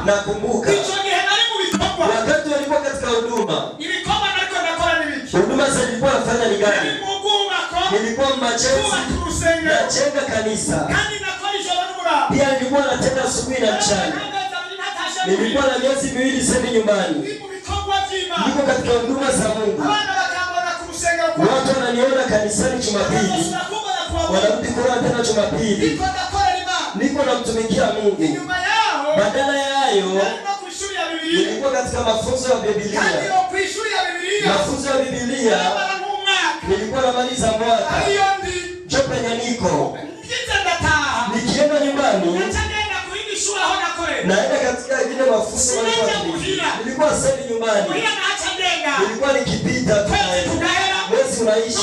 Nakumbuka. Wakati walikuwa katika huduma. Huduma zilikuwa nafanya ni gani? Nilikuwa machezi. Nachenga kanisa. Pia nilikuwa natenda asubuhi na mchana. Nilikuwa na miezi miwili sasa nyumbani. Niko katika huduma za Mungu. Watu wananiona kanisani Jumapili. Wanarudi kwa tena Jumapili. Niko namtumikia Mungu. Badala ya hayo, nilikuwa katika mafunzo ya Biblia. Mafunzo ya Biblia. Nilikuwa namaliza mwaka. Chope nyaniko. Nikienda nyumbani. Naenda katika ile mafunzo nilikuwa sasa nyumbani. Nilikuwa nikipita tu. Mwezi unaisha.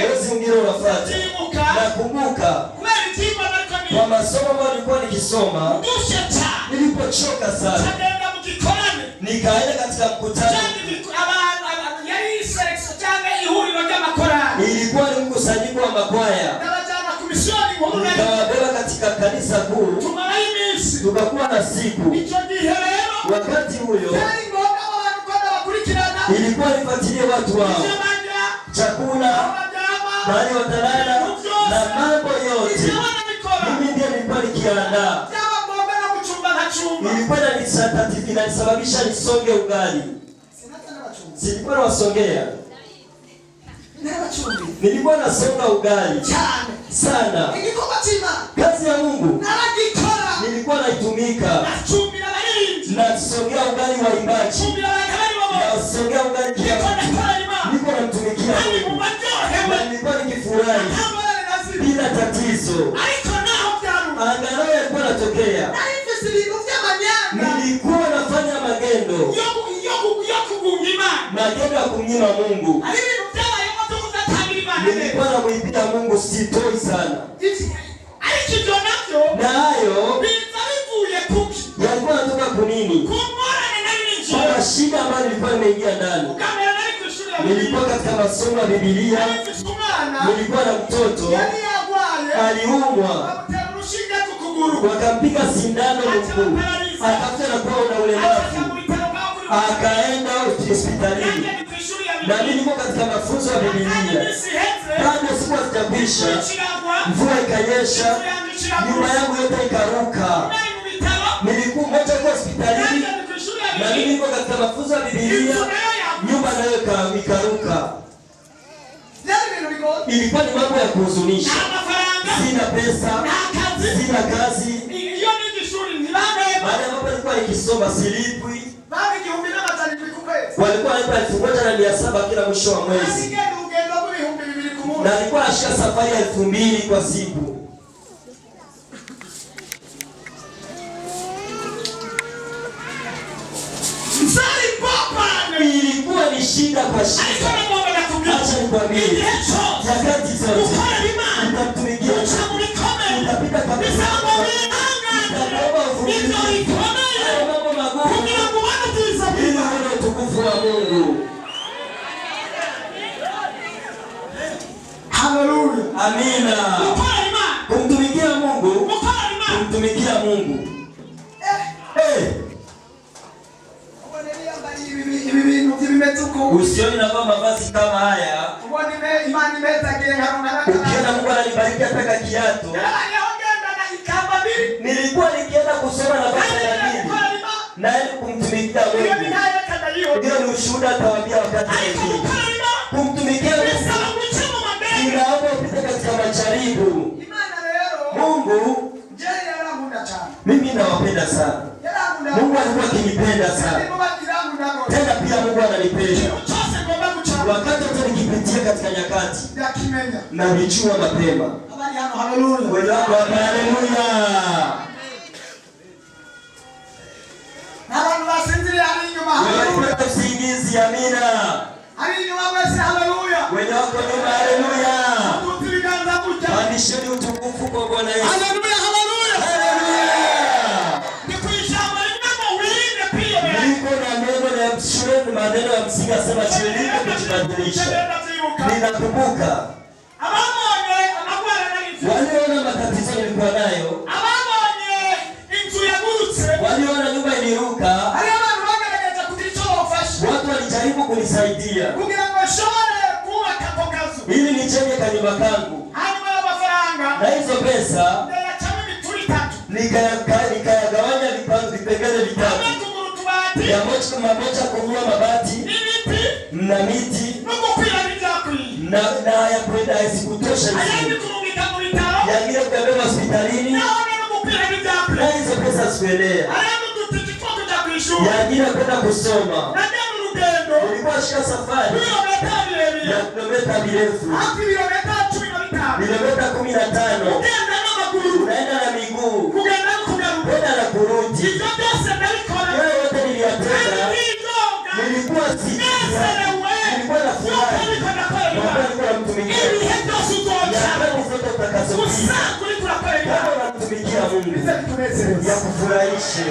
Mwezi mwingine unafuata. Nakumbuka kwa masomo ambayo nilikuwa nikisoma, nilipochoka sana, nikaenda katika mkutano. Ilikuwa ni mkusanyiko wa makwaya. Nikawabeba katika kanisa kuu. Tukakuwa na siku. Wakati huyo ilikuwa nifuatilie watu wao, chakula, mahali watalala na mambo yote. Mimi ndiye nilikuwa nikiandaa. Nilikuwa inanisababisha nisonge ugali. Silikuwa nawasongea. Nilikuwa nasonga ugali sana. Kazi ya Mungu nilikuwa naitumika. Nasongea ugali wa imbaji. Nasongea ugali niko namtumikia Mungu. Na nilikuwa nikifurahi bila tatizo. Angalau yalikuwa natokea. Nilikuwa nafanya magendo. Magendo ya kumnyima Mungu. Nilikuwa namuibia Mungu sitoi sana. Na hayo yalikuwa natoka kunini? Kwa shida ambayo nilikuwa nimeingia ndani. Nilikuwa katika masomo ya Biblia. Nilikuwa na mtoto aliumwa. Wakampiga sindano mguu. Akafuta na kuwa na ulemavu. Akaenda hospitalini. Na mimi niko katika mafunzo ya Biblia. Bado siku hazijakwisha. Mvua ikanyesha. Nyumba yangu yote ikaruka. Nilikuwa moja kwa hospitalini. Na mimi niko katika mafunzo ya Biblia. Nyumba nayo ikaruka. Ilikuwa ni mambo ya kuhuzunisha. Sina pesa. Sina kazi. Baada ya mambo nilikuwa nikisoma silipwi. Walikuwa wanipa 1,700 kila mwisho wa mwezi. Na nilikuwa nashika safari ya 2,000 kwa siku. Ilikuwa ni shida kwa shida. Acha nikwambie. Nyakati zote nitamtumikia. Nitapita kabisa. Nitaomba uvumilivu. Mambo magumu. Ili uone utukufu wa Mungu. Haleluya. Amina. Kumtumikia Mungu. Kumtumikia Mungu. Usioni na mavazi kama haya. Ukiona Mungu ananibariki hata kiatu. Nilikuwa nikienda kusoma na baba ya dini. Na kumtumikia Mungu. Ndio ni ushuhuda atawaambia wakati mwingine. Kumtumikia Mungu. Ninapopita katika majaribu. Mungu mimi nawapenda sana. Mungu alikuwa akinipenda sana. Tena pia Mungu ananipenda. Wakati wote nikipitia katika nyakati na nijua mapema. Haleluya. Haleluya. Wewe usingizi, amina. Wewe wako nyuma, haleluya. Pandisheni utukufu kwa Bwana Yesu. Haleluya, haleluya. Haleluya. Niko na neno la shule, maneno ya msingi asema chilinde kujibadilisha. Ninakumbuka waliona matatizo nilikuwa nayo. niruka, watu walijaribu kunisaidia ili nijenge kanyumba kangu, na hizo pesa nikayagawanya vipengele vitatu. Ya moja kununua mabati na miti na ya kwenda isikutosha yangine kuyabeba hospitalini, na hizo pesa sikuelea. Yangine kwenda kusoma, nilikuwa shika safari ya kilomita mirefu, kilomita 15, unaenda na miguu, kwenda na kurudi. Yote niliyatenda, nilikuwa nilikuwa na furaha, nilikuwa namtumikia zote utakazopita. Kama unamtumikia Mungu ya kufurahishe.